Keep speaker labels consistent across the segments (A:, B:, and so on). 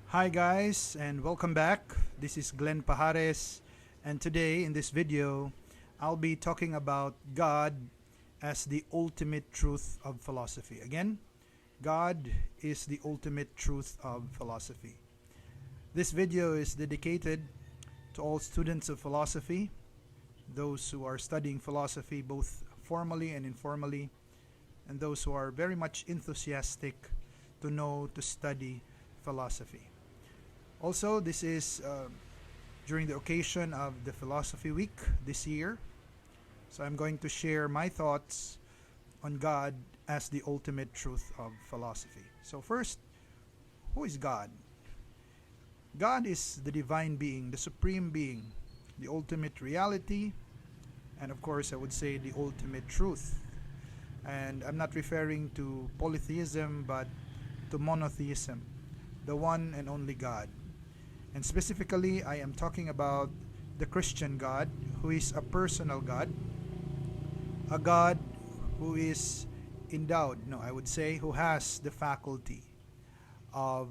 A: Hi guys and welcome back. This is Glenn Pajares, and today in this video I'll be talking about God as the ultimate truth of philosophy. Again, God is the ultimate truth of philosophy. This video is dedicated to all students of philosophy, those who are studying philosophy both formally and informally, and those who are very much enthusiastic to study philosophy. Also, this is during the occasion of the Philosophy Week this year. So I'm going to share my thoughts on God as the ultimate truth of philosophy. So first, who is God? God is the divine being, the supreme being, the ultimate reality, and of course I would say the ultimate truth. And I'm not referring to polytheism but to monotheism, the one and only God. And specifically, I am talking about the Christian God, who is a personal God, a God who is endowed, no, I would say, who has the faculty of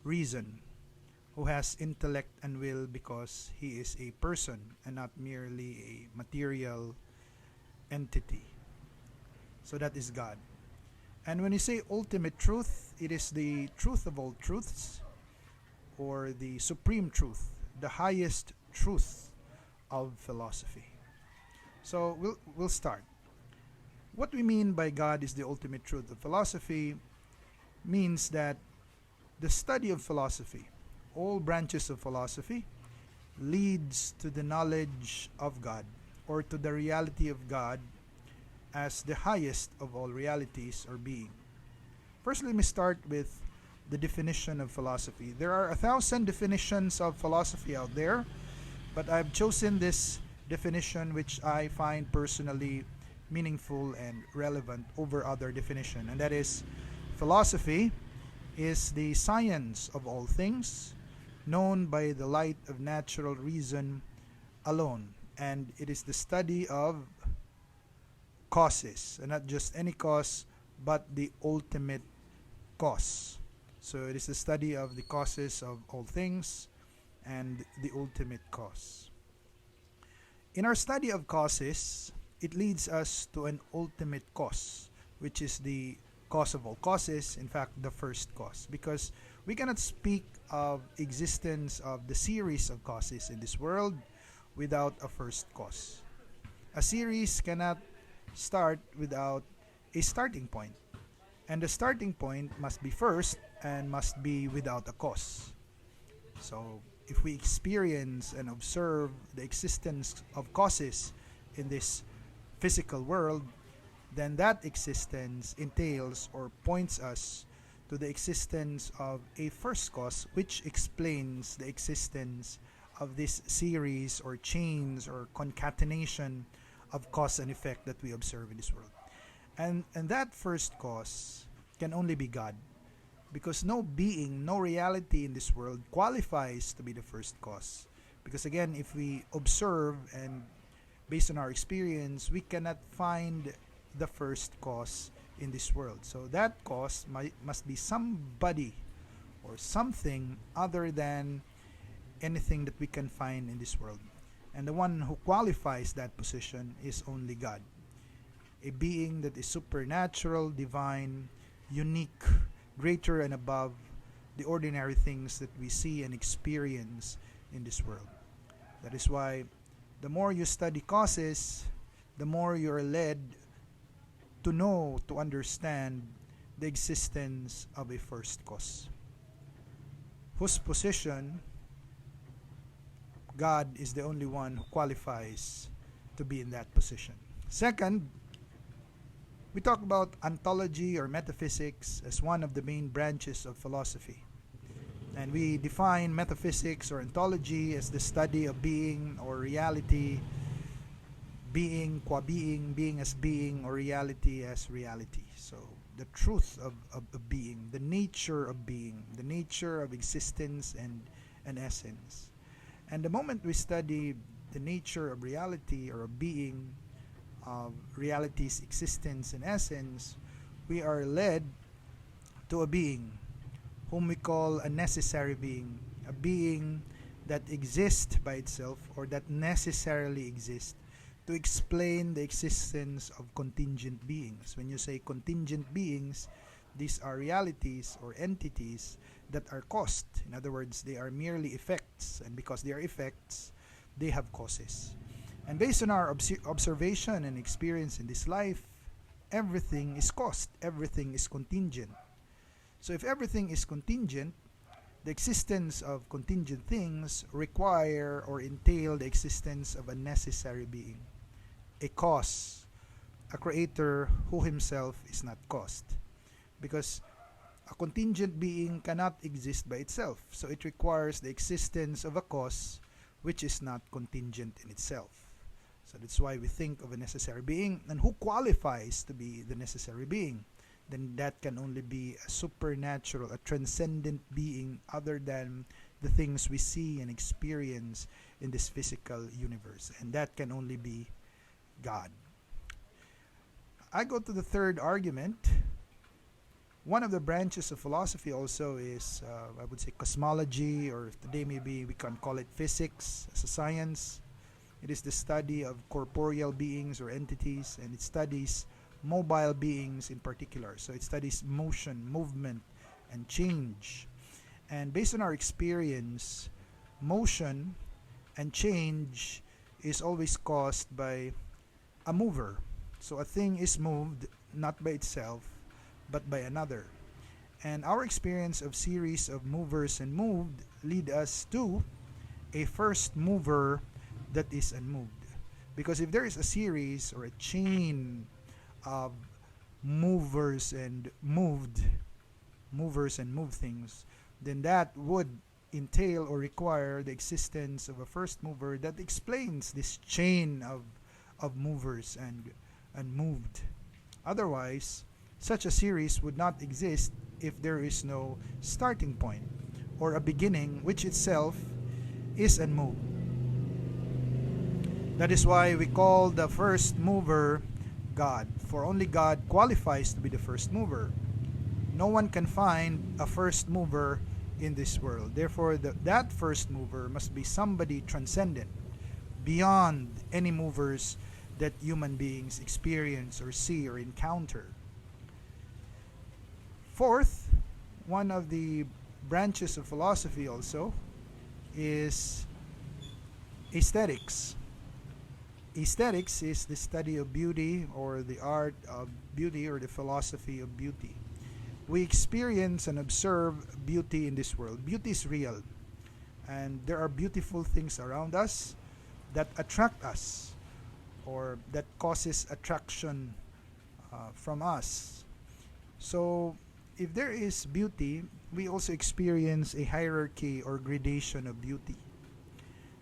A: reason, who has intellect and will because he is a person and not merely a material entity. So that is God. And when you say ultimate truth, it is the truth of all truths, or the supreme truth, the highest truth of philosophy. So we'll start. What we mean by God is the ultimate truth of philosophy means that the study of philosophy, all branches of philosophy, leads to the knowledge of God, or to the reality of God as the highest of all realities or being. First, let me start with the definition of philosophy. There are 1,000 definitions of philosophy out there, but I've chosen this definition which I find personally meaningful and relevant over other definition, and that is, philosophy is the science of all things, known by the light of natural reason alone, and it is the study of causes, and not just any cause, but the ultimate cause. So it is the study of the causes of all things and the ultimate cause. In our study of causes, it leads us to an ultimate cause, which is the cause of all causes, in fact, the first cause. Because we cannot speak of existence of the series of causes in this world without a first cause. A series cannot start without a starting point. And the starting point must be first and must be without a cause. So if we experience and observe the existence of causes in this physical world, then that existence entails or points us to the existence of a first cause, which explains the existence of this series or chains or concatenation of cause and effect that we observe in this world. And that first cause can only be God, because no being, no reality in this world qualifies to be the first cause. Because again, if we observe and based on our experience, we cannot find the first cause in this world. So that cause must be somebody or something other than anything that we can find in this world. And the one who qualifies that position is only God, a being that is supernatural, divine, unique, greater and above the ordinary things that we see and experience in this world. That is why the more you study causes, the more you're led to know, to understand the existence of a first cause, whose position God is the only one who qualifies to be in that position. Second, we talk about ontology or metaphysics as one of the main branches of philosophy. And we define metaphysics or ontology as the study of being or reality, being qua being as being, or reality as reality. So the truth of being, the nature of being, the nature of existence and essence. And the moment we study the nature of reality or of being, of reality's existence and essence, we are led to a being whom we call a necessary being, a being that exists by itself or that necessarily exists to explain the existence of contingent beings. When you say contingent beings, these are realities or entities that are caused. In other words, they are merely effects, and because they are effects, they have causes. And based on our observation and experience in this life, everything is caused, everything is contingent. So if everything is contingent, the existence of contingent things require or entail the existence of a necessary being, a cause, a creator who himself is not caused. Because a contingent being cannot exist by itself, so it requires the existence of a cause which is not contingent in itself. So that's why we think of a necessary being, and who qualifies to be the necessary being? Then that can only be a supernatural, a transcendent being other than the things we see and experience in this physical universe. And that can only be God. I go to the third argument. One of the branches of philosophy also is, I would say, cosmology, or today maybe we can call it physics as a science. It is the study of corporeal beings or entities, and it studies mobile beings in particular. So it studies motion, movement, and change. And based on our experience, motion and change is always caused by a mover. So a thing is moved not by itself, but by another. And our experience of series of movers and moved lead us to a first mover that is unmoved. Because if there is a series or a chain of movers and moved things, then that would entail or require the existence of a first mover that explains this chain of movers and moved. Otherwise, such a series would not exist if there is no starting point or a beginning which itself is unmoved. That is why we call the first mover God, for only God qualifies to be the first mover. No one can find a first mover in this world. Therefore, that first mover must be somebody transcendent, beyond any movers that human beings experience or see or encounter. Fourth, one of the branches of philosophy also is aesthetics. Aesthetics is the study of beauty, or the art of beauty, or the philosophy of beauty. We experience and observe beauty in this world. Beauty is real, and there are beautiful things around us that attract us, or that causes attraction from us. So if there is beauty, we also experience a hierarchy or gradation of beauty.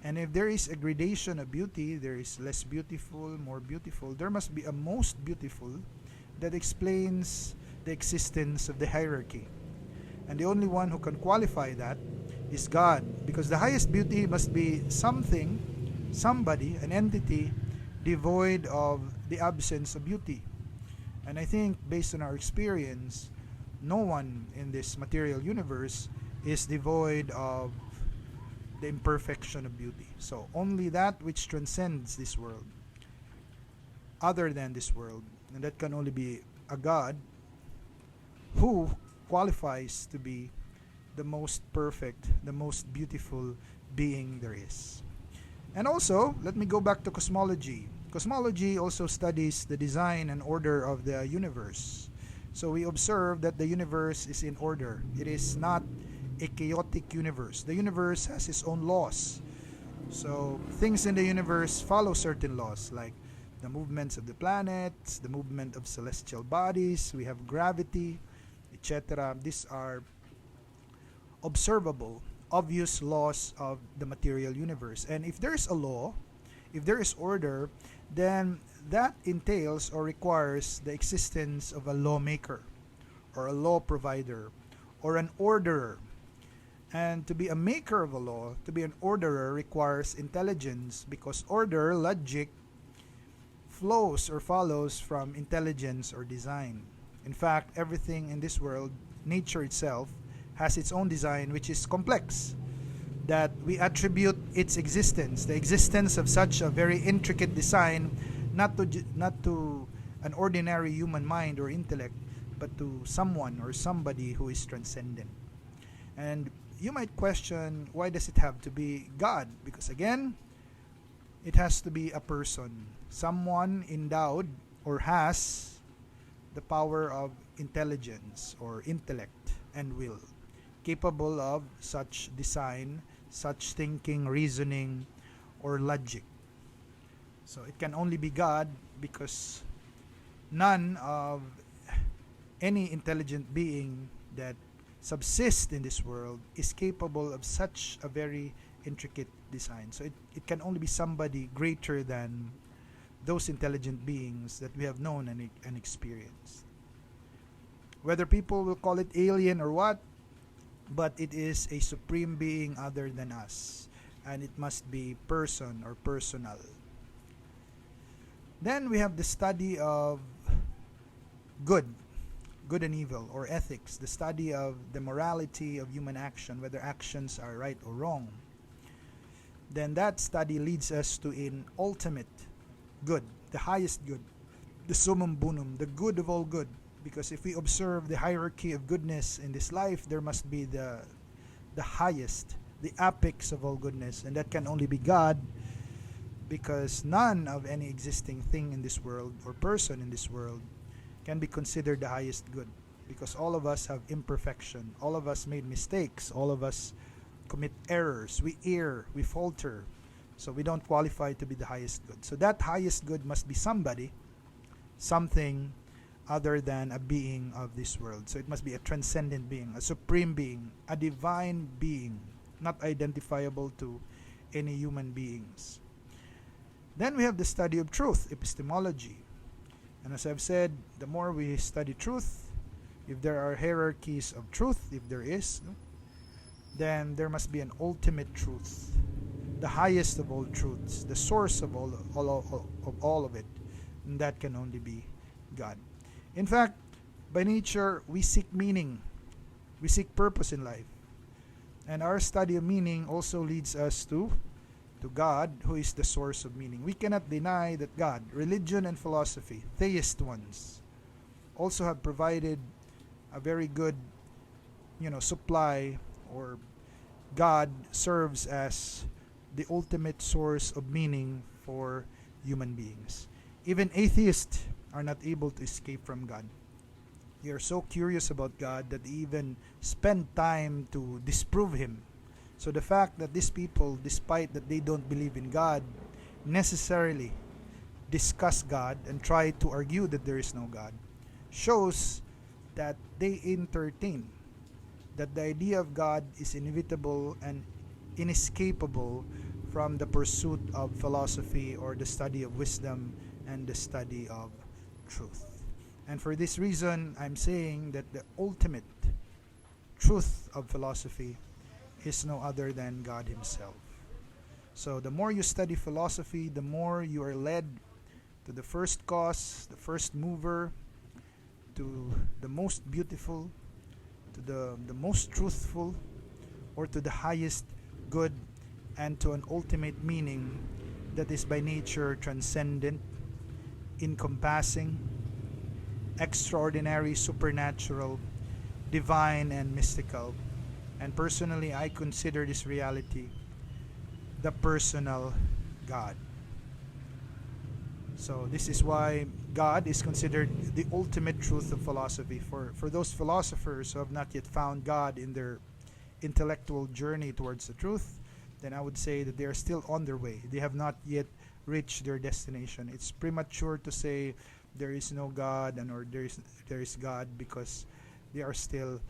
A: And if there is a gradation of beauty, there is less beautiful, more beautiful. There must be a most beautiful that explains the existence of the hierarchy. And the only one who can qualify that is God, because the highest beauty must be something, somebody, an entity devoid of the absence of beauty. And I think based on our experience, no one in this material universe is devoid of the imperfection of beauty. So only that which transcends this world, other than this world, and that can only be a God who qualifies to be the most perfect, the most beautiful being there is. And also, let me go back to cosmology. Cosmology also studies the design and order of the universe. So we observe that the universe is in order. It is not a chaotic universe. The universe has its own laws. So things in the universe follow certain laws, like the movements of the planets, the movement of celestial bodies, we have gravity, etc. These are observable, obvious laws of the material universe. And if there is a law, if there is order, then that entails or requires the existence of a lawmaker, or a law provider, or an orderer. And to be a maker of a law, to be an orderer, requires intelligence, because order, logic, flows or follows from intelligence or design. In fact, everything in this world, nature itself, has its own design, which is complex, that we attribute its existence, the existence of such a very intricate design, not to an ordinary human mind or intellect, but to someone or somebody who is transcendent. And you might question, why does it have to be God? Because again, it has to be a person, someone endowed or has the power of intelligence or intellect and will, capable of such design, such thinking, reasoning, or logic. So it can only be God because none of any intelligent being that subsists in this world is capable of such a very intricate design. So it can only be somebody greater than those intelligent beings that we have known and experienced. Whether people will call it alien or what, but it is a supreme being other than us, and it must be person or personal. Then we have the study of good and evil, or ethics, the study of the morality of human action, whether actions are right or wrong. Then that study leads us to an ultimate good, the highest good, the summum bonum, the good of all good. Because if we observe the hierarchy of goodness in this life, there must be the highest, the apex of all goodness, and that can only be God, because none of any existing thing in this world or person in this world can be considered the highest good, because all of us have imperfection, all of us made mistakes, all of us commit errors, we err, we falter, so we don't qualify to be the highest good. So that highest good must be somebody, something other than a being of this world. So it must be a transcendent being, a supreme being, a divine being, not identifiable to any human beings. Then we have the study of truth, epistemology. And as I've said, the more we study truth, if there are hierarchies of truth, if there is, then there must be an ultimate truth, the highest of all truths, the source of all of it, and that can only be God. In fact, by nature, we seek meaning, we seek purpose in life, and our study of meaning also leads us to God, who is the source of meaning. We cannot deny that God, religion and philosophy, theist ones, also have provided a very good, supply, or God serves as the ultimate source of meaning for human beings. Even atheists are not able to escape from God. They are so curious about God that they even spend time to disprove Him. So the fact that these people, despite that they don't believe in God, necessarily discuss God and try to argue that there is no God, shows that they entertain that the idea of God is inevitable and inescapable from the pursuit of philosophy or the study of wisdom and the study of truth. And for this reason, I'm saying that the ultimate truth of philosophy is no other than God Himself. So the more you study philosophy, the more you are led to the first cause, the first mover, to the most beautiful, to the most truthful, or to the highest good, and to an ultimate meaning that is by nature transcendent, encompassing, extraordinary, supernatural, divine, and mystical. And personally, I consider this reality the personal God. So this is why God is considered the ultimate truth of philosophy. For those philosophers who have not yet found God in their intellectual journey towards the truth, then I would say that they are still on their way. They have not yet reached their destination. It's premature to say there is no God or there is God, because they are still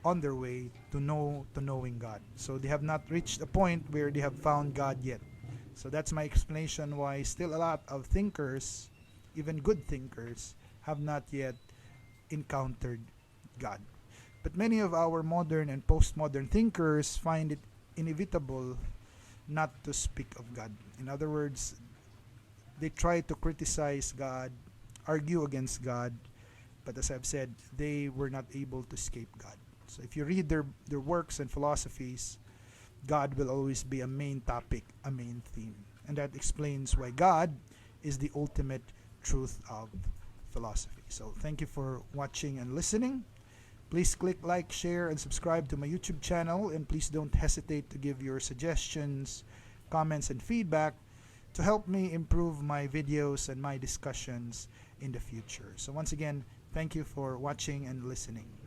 A: on their way to knowing God. So they have not reached a point where they have found God yet. So that's my explanation why still a lot of thinkers, even good thinkers, have not yet encountered God. But many of our modern and postmodern thinkers find it inevitable not to speak of God. In other words, they try to criticize God, argue against God, but as I've said, they were not able to escape God. So if you read their works and philosophies, God will always be a main topic, a main theme. And that explains why God is the ultimate truth of philosophy. So thank you for watching and listening. Please click like, share, and subscribe to my YouTube channel. And please don't hesitate to give your suggestions, comments, and feedback to help me improve my videos and my discussions in the future. So once again, thank you for watching and listening.